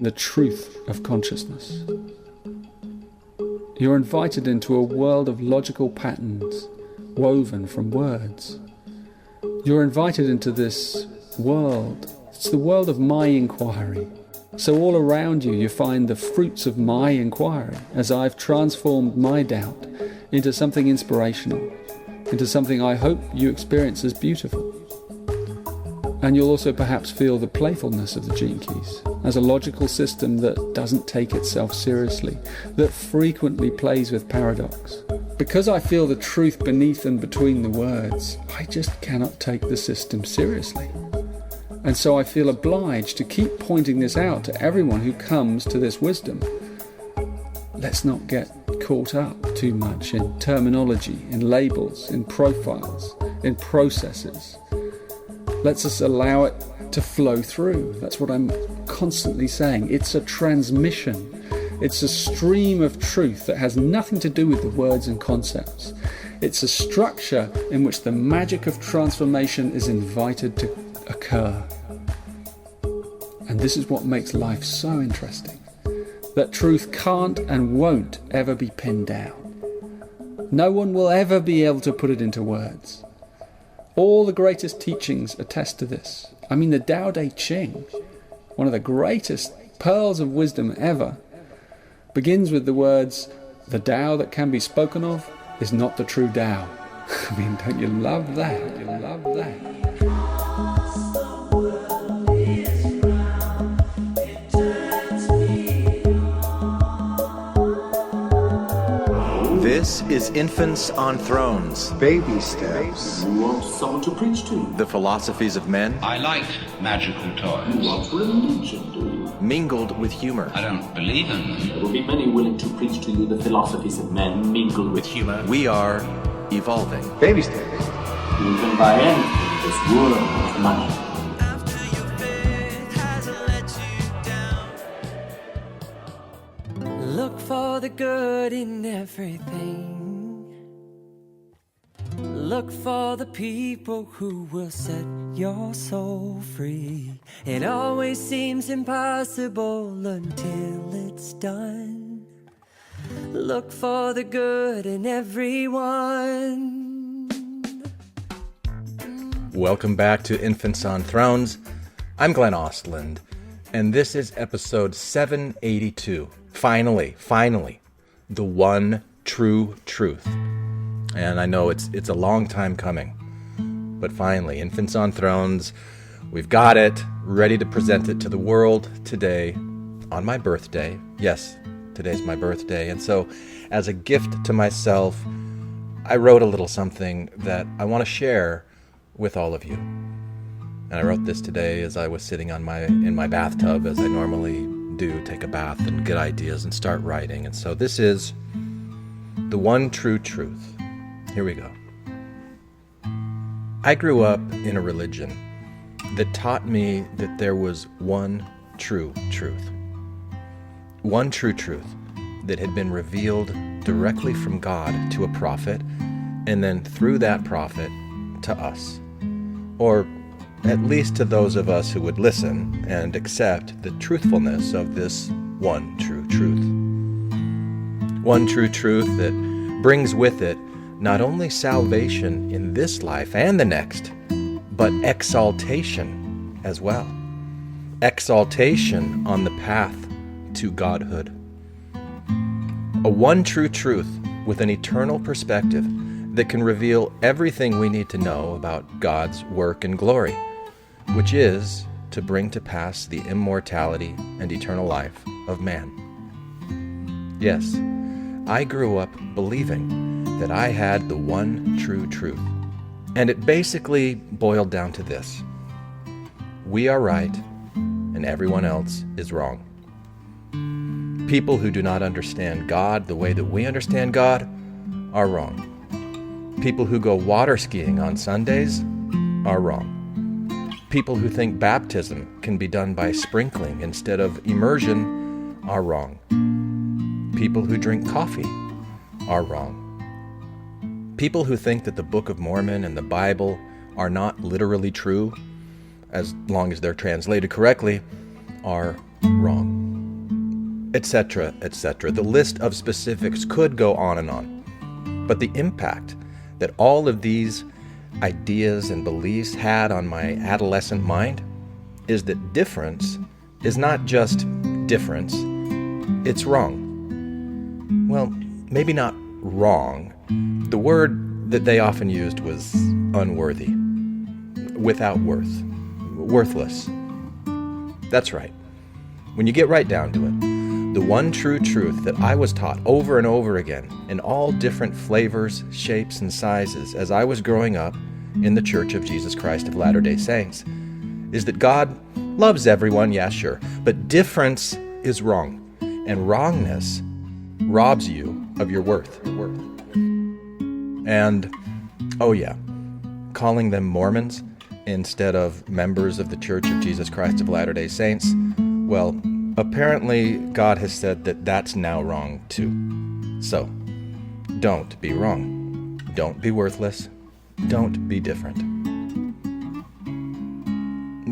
the truth of consciousness. You're invited into a world of logical patterns woven from words. You're invited into this world. It's the world of my inquiry. So all around you, you find the fruits of my inquiry as I've transformed my doubt into something inspirational, into something I hope you experience as beautiful. And you'll also perhaps feel the playfulness of the Gene Keys as a logical system that doesn't take itself seriously, that frequently plays with paradox. Because I feel the truth beneath and between the words, I just cannot take the system seriously. And so I feel obliged to keep pointing this out to everyone who comes to this wisdom. Let's not get caught up too much in terminology, in labels, in profiles, in processes. Let's just allow it to flow through. That's what I'm constantly saying. It's a transmission. It's a stream of truth that has nothing to do with the words and concepts. It's a structure in which the magic of transformation is invited to occur. And this is what makes life so interesting. That truth can't and won't ever be pinned down. No one will ever be able to put it into words. All the greatest teachings attest to this. I mean, the Tao Te Ching, one of the greatest pearls of wisdom ever, begins with the words, "The Tao that can be spoken of is not the true Tao." I mean, don't you love that? You love that. This is Infants on Thrones. Baby steps. You want someone to preach to you. The philosophies of men. I like magical toys. You want religion, do you? Mingled with humor. I don't believe in them. There will be many willing to preach to you the philosophies of men mingled with humor. We are evolving. Baby steps. You can buy anything in this world of money. Look for the good in everything. Look for the people who will set your soul free. It always seems impossible until it's done. Look for the good in everyone. Welcome back to Infants on Thrones. I'm Glenn Ostland, and this is episode 782. Finally, the one true truth. And I know it's a long time coming, but finally, Infants on Thrones, we've got it, ready to present it to the world today on my birthday. Yes, today's my birthday. And so, as a gift to myself, I wrote a little something that I want to share with all of you. And I wrote this today as I was sitting in my bathtub, as I normally do, take a bath and get ideas and start writing. And so this is the one true truth. Here we go. I grew up in a religion that taught me that there was one true truth. One true truth that had been revealed directly from God to a prophet, and then through that prophet to us. Or at least to those of us who would listen and accept the truthfulness of this one true truth. One true truth that brings with it not only salvation in this life and the next, but exaltation as well. Exaltation on the path to godhood. A one true truth with an eternal perspective that can reveal everything we need to know about God's work and glory, which is to bring to pass the immortality and eternal life of man. Yes, I grew up believing that I had the one true truth. And it basically boiled down to this: we are right and everyone else is wrong. People who do not understand God the way that we understand God are wrong. People who go water skiing on Sundays are wrong. People who think baptism can be done by sprinkling instead of immersion are wrong. People who drink coffee are wrong. People who think that the Book of Mormon and the Bible are not literally true, as long as they're translated correctly, are wrong. etc., etc. The list of specifics could go on and on. But the impact that all of these ideas and beliefs had on my adolescent mind is that difference is not just difference, it's wrong. Well, maybe not wrong. The word that they often used was unworthy, without worth, worthless. That's right. When you get right down to it, the one true truth that I was taught over and over again in all different flavors, shapes, and sizes as I was growing up in the Church of Jesus Christ of Latter-day Saints is that God loves everyone, yeah, sure, but difference is wrong, and wrongness robs you of your worth. And, oh yeah, calling them Mormons instead of members of the Church of Jesus Christ of Latter-day Saints, well, apparently God has said that that's now wrong too. So, don't be wrong. Don't be worthless. Don't be different.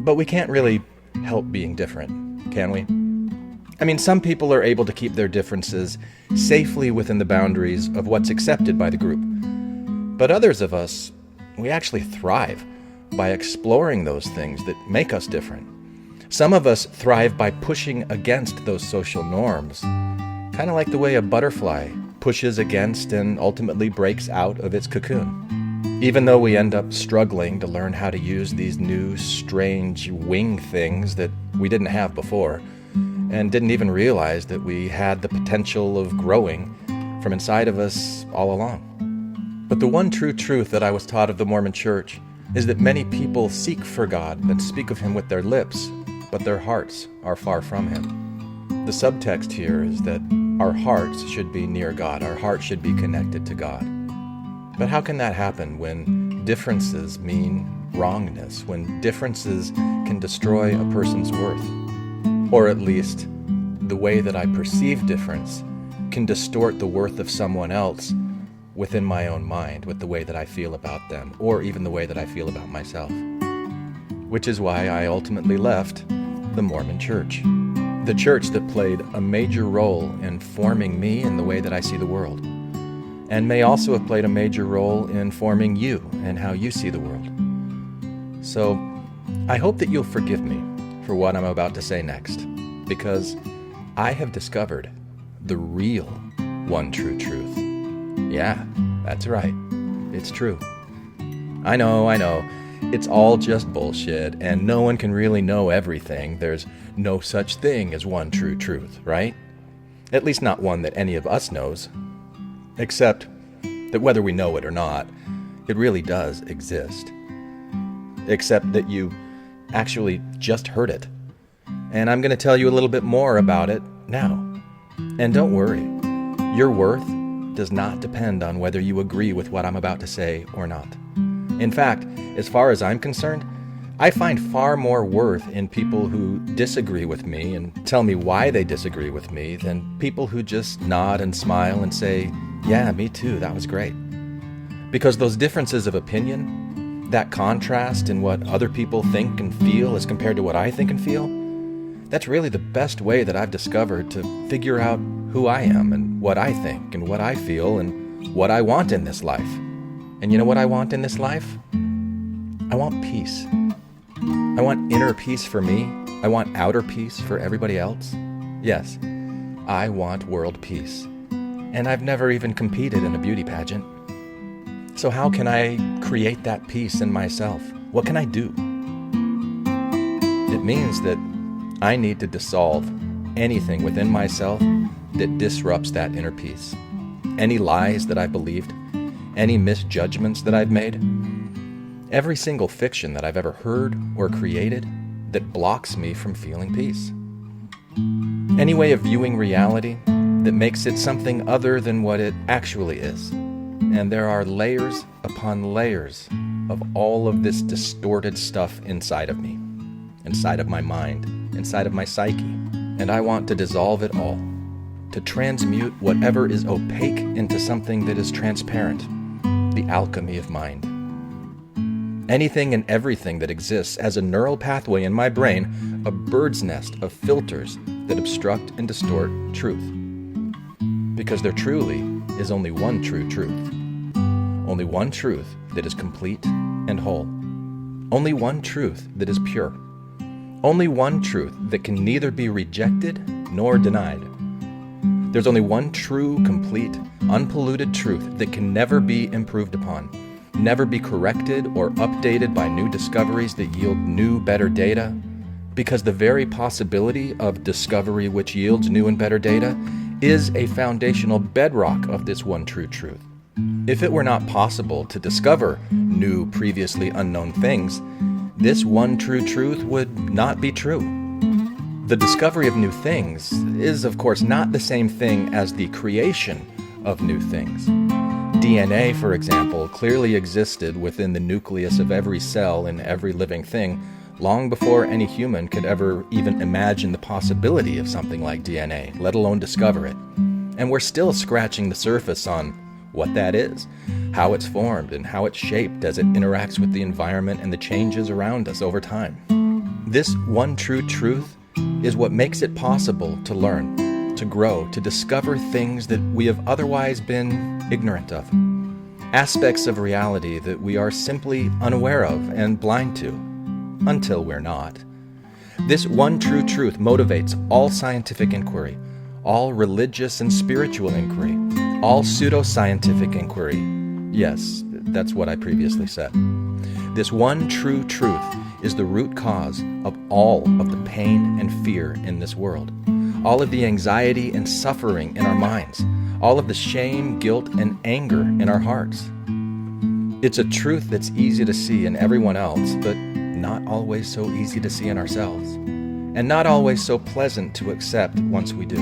But we can't really help being different, can we? I mean, some people are able to keep their differences safely within the boundaries of what's accepted by the group. But others of us, we actually thrive by exploring those things that make us different. Some of us thrive by pushing against those social norms, kind of like the way a butterfly pushes against and ultimately breaks out of its cocoon. Even though we end up struggling to learn how to use these new, strange wing things that we didn't have before, and didn't even realize that we had the potential of growing from inside of us all along. But the one true truth that I was taught of the Mormon Church is that many people seek for God and speak of Him with their lips, but their hearts are far from Him. The subtext here is that our hearts should be near God. Our hearts should be connected to God. But how can that happen when differences mean wrongness, when differences can destroy a person's worth? Or at least, the way that I perceive difference can distort the worth of someone else within my own mind, with the way that I feel about them, or even the way that I feel about myself. Which is why I ultimately left the Mormon Church. The church that played a major role in forming me in the way that I see the world, and may also have played a major role in forming you and how you see the world. So, I hope that you'll forgive me for what I'm about to say next, because I have discovered the real one true truth. Yeah, that's right. It's true. I know. It's all just bullshit, and no one can really know everything. There's no such thing as one true truth, right? At least not one that any of us knows. Except that whether we know it or not, it really does exist. Except that you actually just heard it. And I'm going to tell you a little bit more about it now. And don't worry, your worth does not depend on whether you agree with what I'm about to say or not. In fact, as far as I'm concerned, I find far more worth in people who disagree with me and tell me why they disagree with me than people who just nod and smile and say, yeah, me too, that was great. Because those differences of opinion, that contrast in what other people think and feel as compared to what I think and feel, that's really the best way that I've discovered to figure out who I am and what I think and what I feel and what I want in this life. And you know what I want in this life? I want peace. I want inner peace for me. I want outer peace for everybody else. Yes, I want world peace. And I've never even competed in a beauty pageant. So how can I create that peace in myself? What can I do? It means that I need to dissolve anything within myself that disrupts that inner peace. Any lies that I've believed, any misjudgments that I've made, every single fiction that I've ever heard or created that blocks me from feeling peace. Any way of viewing reality that makes it something other than what it actually is. And there are layers upon layers of all of this distorted stuff inside of me, inside of my mind, inside of my psyche. And I want to dissolve it all, to transmute whatever is opaque into something that is transparent, the alchemy of mind. Anything and everything that exists as a neural pathway in my brain, a bird's nest of filters that obstruct and distort truth. Because there truly is only one true truth. Only one truth that is complete and whole. Only one truth that is pure. Only one truth that can neither be rejected nor denied. There's only one true, complete, unpolluted truth that can never be improved upon, never be corrected or updated by new discoveries that yield new, better data, because the very possibility of discovery which yields new and better data is a foundational bedrock of this one true truth. If it were not possible to discover new, previously unknown things, this one true truth would not be true. The discovery of new things is, of course, not the same thing as the creation of new things. DNA, for example, clearly existed within the nucleus of every cell in every living thing long before any human could ever even imagine the possibility of something like DNA, let alone discover it. And we're still scratching the surface on what that is, how it's formed, and how it's shaped as it interacts with the environment and the changes around us over time. This one true truth is what makes it possible to learn, to grow, to discover things that we have otherwise been ignorant of, aspects of reality that we are simply unaware of and blind to, until we're not. This one true truth motivates all scientific inquiry, all religious and spiritual inquiry, all pseudoscientific inquiry. Yes, that's what I previously said. This one true truth is the root cause of all of the pain and fear in this world, all of the anxiety and suffering in our minds, all of the shame, guilt, and anger in our hearts. It's a truth that's easy to see in everyone else, but not always so easy to see in ourselves, and not always so pleasant to accept once we do.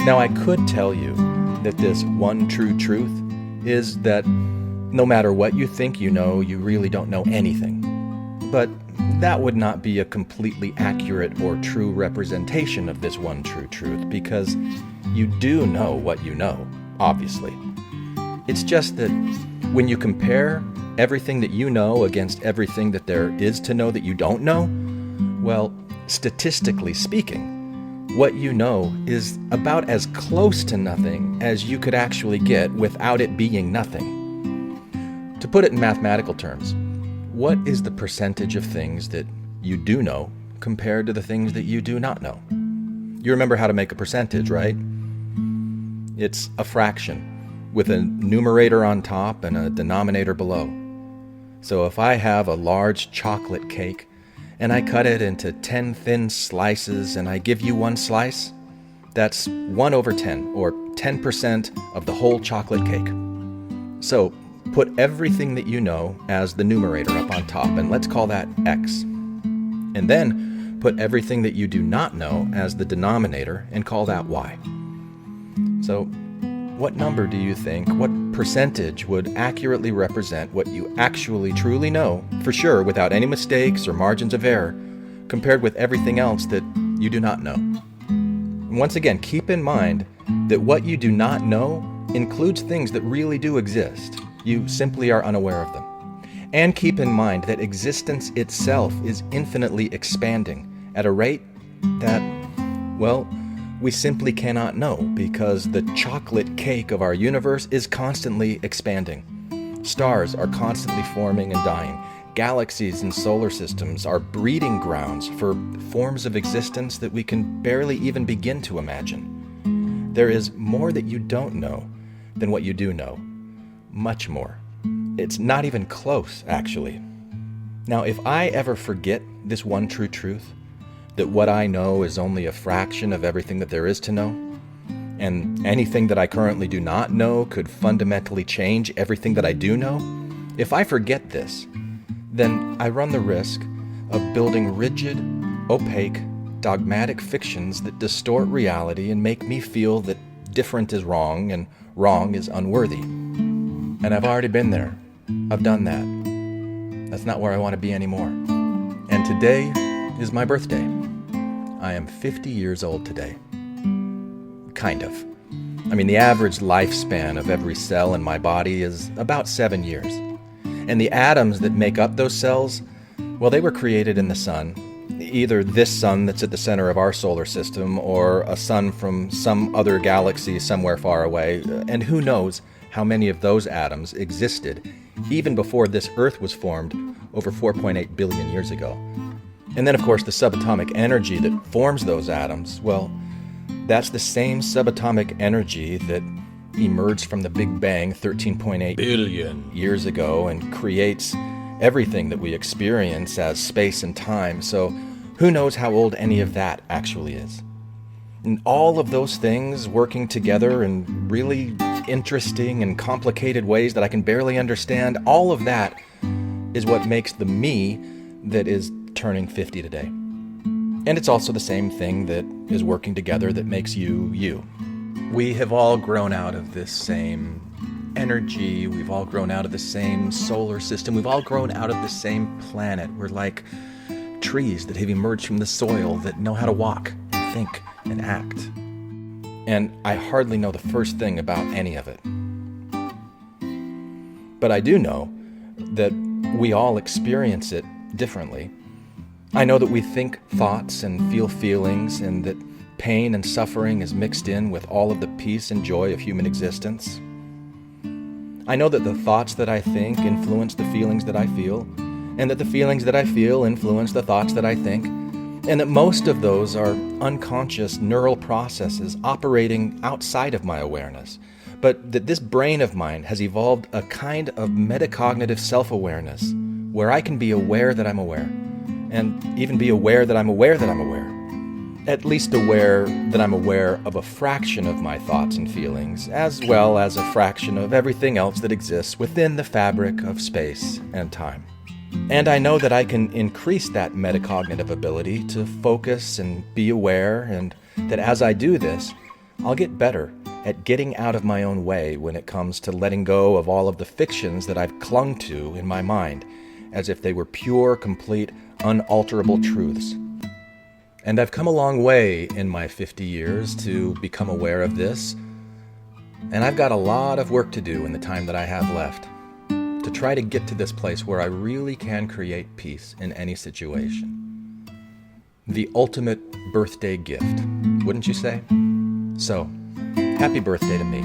Now, I could tell you that this one true truth is that no matter what you think you know, you really don't know anything. But that would not be a completely accurate or true representation of this one true truth, because you do know what you know, obviously. It's just that when you compare everything that you know against everything that there is to know that you don't know, well, statistically speaking, what you know is about as close to nothing as you could actually get without it being nothing. To put it in mathematical terms, what is the percentage of things that you do know compared to the things that you do not know? You remember how to make a percentage, right? It's a fraction with a numerator on top and a denominator below. So if I have a large chocolate cake and I cut it into 10 thin slices and I give you one slice, that's 1/10, or 10% of the whole chocolate cake. So put everything that you know as the numerator up on top, and let's call that X. And then put everything that you do not know as the denominator and call that Y. So what number do you think, what percentage would accurately represent what you actually truly know, for sure, without any mistakes or margins of error, compared with everything else that you do not know? And once again, keep in mind that what you do not know includes things that really do exist. You simply are unaware of them. And keep in mind that existence itself is infinitely expanding at a rate that, well, we simply cannot know, because the chocolate cake of our universe is constantly expanding. Stars are constantly forming and dying. Galaxies and solar systems are breeding grounds for forms of existence that we can barely even begin to imagine. There is more that you don't know than what you do know. Much more. It's not even close, actually. Now, if I ever forget this one true truth, that what I know is only a fraction of everything that there is to know, and anything that I currently do not know could fundamentally change everything that I do know, if I forget this, then I run the risk of building rigid, opaque, dogmatic fictions that distort reality and make me feel that different is wrong and wrong is unworthy. And I've already been there. I've done that. That's not where I want to be anymore. And today is my birthday. I am 50 years old today. Kind of. I mean, the average lifespan of every cell in my body is about 7 years. And the atoms that make up those cells, well, they were created in the sun. either this sun that's at the center of our solar system or a sun from some other galaxy somewhere far away, and who knows how many of those atoms existed even before this Earth was formed over 4.8 billion years ago. And then, of course, the subatomic energy that forms those atoms, well, that's the same subatomic energy that emerged from the Big Bang 13.8 billion years ago and creates everything that we experience as space and time. So who knows how old any of that actually is? And all of those things working together in really interesting and complicated ways that I can barely understand, all of that is what makes the me that is turning 50 today. And it's also the same thing that is working together that makes you, you. We have all grown out of this same energy. We've all grown out of the same solar system. We've all grown out of the same planet. We're like trees that have emerged from the soil that know how to walk and think and act. And I hardly know the first thing about any of it. But I do know that we all experience it differently. I know that we think thoughts and feel feelings, and that pain and suffering is mixed in with all of the peace and joy of human existence. I know that the thoughts that I think influence the feelings that I feel, and that the feelings that I feel influence the thoughts that I think, and that most of those are unconscious neural processes operating outside of my awareness, but that this brain of mine has evolved a kind of metacognitive self-awareness where I can be aware that I'm aware, and even be aware that I'm aware that I'm aware. At least aware that I'm aware of a fraction of my thoughts and feelings, as well as a fraction of everything else that exists within the fabric of space and time. And I know that I can increase that metacognitive ability to focus and be aware, and that as I do this, I'll get better at getting out of my own way when it comes to letting go of all of the fictions that I've clung to in my mind, as if they were pure, complete, unalterable truths. And I've come a long way in my 50 years to become aware of this, and I've got a lot of work to do in the time that I have left to try to get to this place where I really can create peace in any situation. The ultimate birthday gift, wouldn't you say? So, happy birthday to me,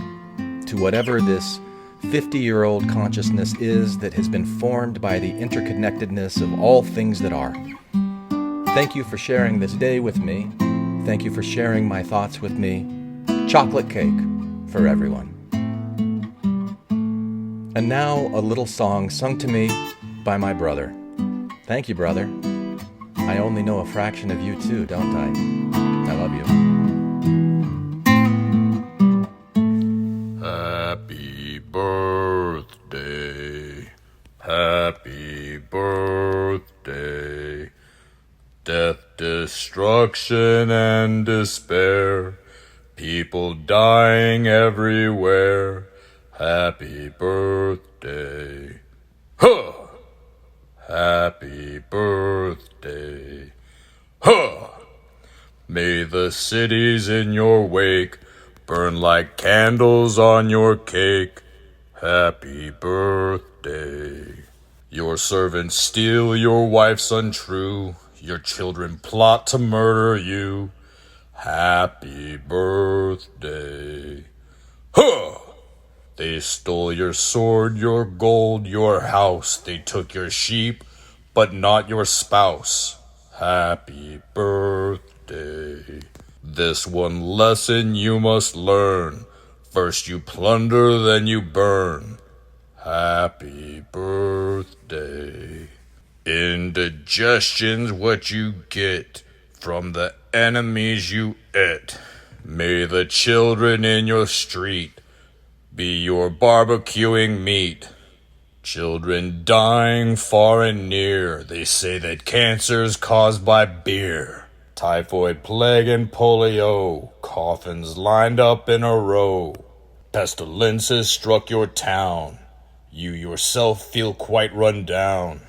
to whatever this 50-year-old consciousness is that has been formed by the interconnectedness of all things that are. Thank you for sharing this day with me. Thank you for sharing my thoughts with me. Chocolate cake for everyone. And now a little song sung to me by my brother. Thank you, brother. I only know a fraction of you too, don't I? I love you. Happy birthday. Happy birthday. Death, destruction, and despair. People dying everywhere. Happy birthday. Huh! Happy birthday. Huh! May the cities in your wake burn like candles on your cake. Happy birthday. Your servants steal, your wife's untrue. Your children plot to murder you. Happy birthday. Huh! They stole your sword, your gold, your house. They took your sheep, but not your spouse. Happy birthday. This one lesson you must learn. First you plunder, then you burn. Happy birthday. Indigestion's what you get from the enemies you ate. May the children in your street be your barbecuing meat. Children dying far and near. They say that cancer's caused by beer. Typhoid, plague, and polio. Coffins lined up in a row. Pestilences struck your town. You yourself feel quite run down.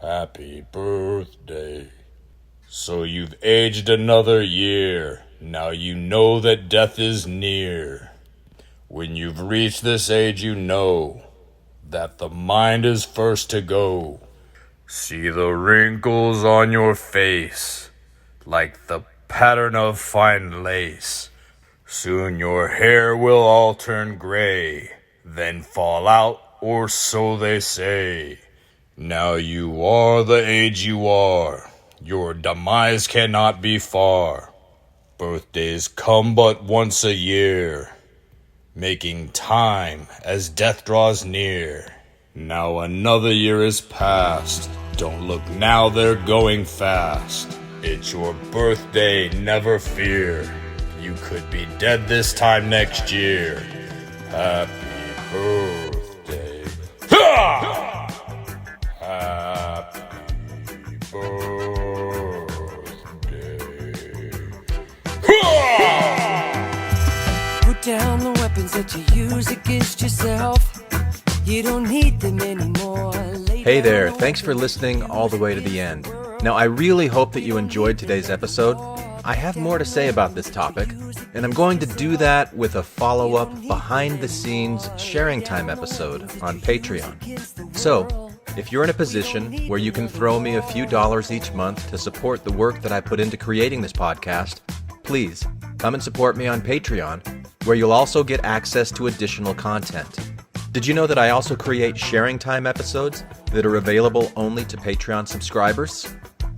Happy birthday. So you've aged another year. Now you know that death is near. When you've reached this age, you know that the mind is first to go. See the wrinkles on your face. like the pattern of fine lace. Soon your hair will all turn gray, then fall out, or so they say. Now you are the age you are, your demise cannot be far. Birthdays come but once a year, making time as death draws near. Now another year is past, don't look now, they're going fast. It's your birthday, never fear, you could be dead this time next year. Happy birthday. Ha! Happy birthday. Ha! Put down the weapons that you use against yourself. You don't need them anymore. Hey there, thanks for listening all the way to the end. Now, I really hope that you enjoyed today's episode. I have more to say about this topic, and I'm going to do that with a follow-up behind-the-scenes sharing time episode on Patreon. So, if you're in a position where you can throw me a few dollars each month to support the work that I put into creating this podcast, please come and support me on Patreon, where you'll also get access to additional content. Did you know that I also create sharing time episodes that are available only to Patreon subscribers?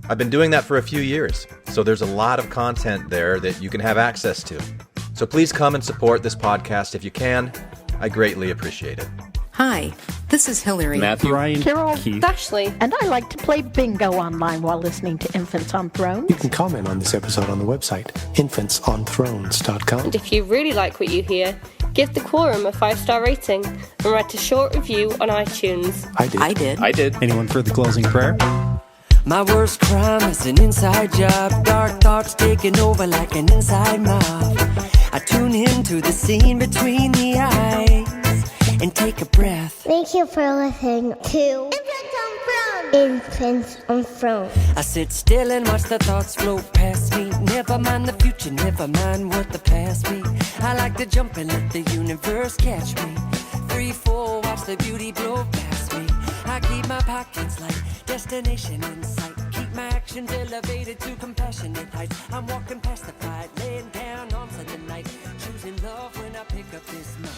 I've been doing that for a few years, so there's a lot of content there that you can have access to. So please come and support this podcast if you can. I greatly appreciate it. Hi, this is Hillary. Matthew, Ryan, Carol, Keith, Ashley, and I like to play bingo online while listening to Infants on Thrones. You can comment on this episode on the website, infantsonthrones.com. And if you really like what you hear, give the Quorum a 5-star rating and write a short review on iTunes. I did. Anyone for the closing prayer? My worst crime is an inside job. Dark thoughts taking over like an inside mob. I tune into the scene between the eyes and take a breath. Thank you for listening to Infants on Thrones. I sit still and watch the thoughts float past me. Never mind the future, never mind what the past be. I like to jump and let the universe catch me. 3, 4, watch the beauty blow past me. I keep my pockets light, destination in sight. Keep my actions elevated to compassionate heights. I'm walking past the fight, laying down on Sunday night. Choosing love when I pick up this mic.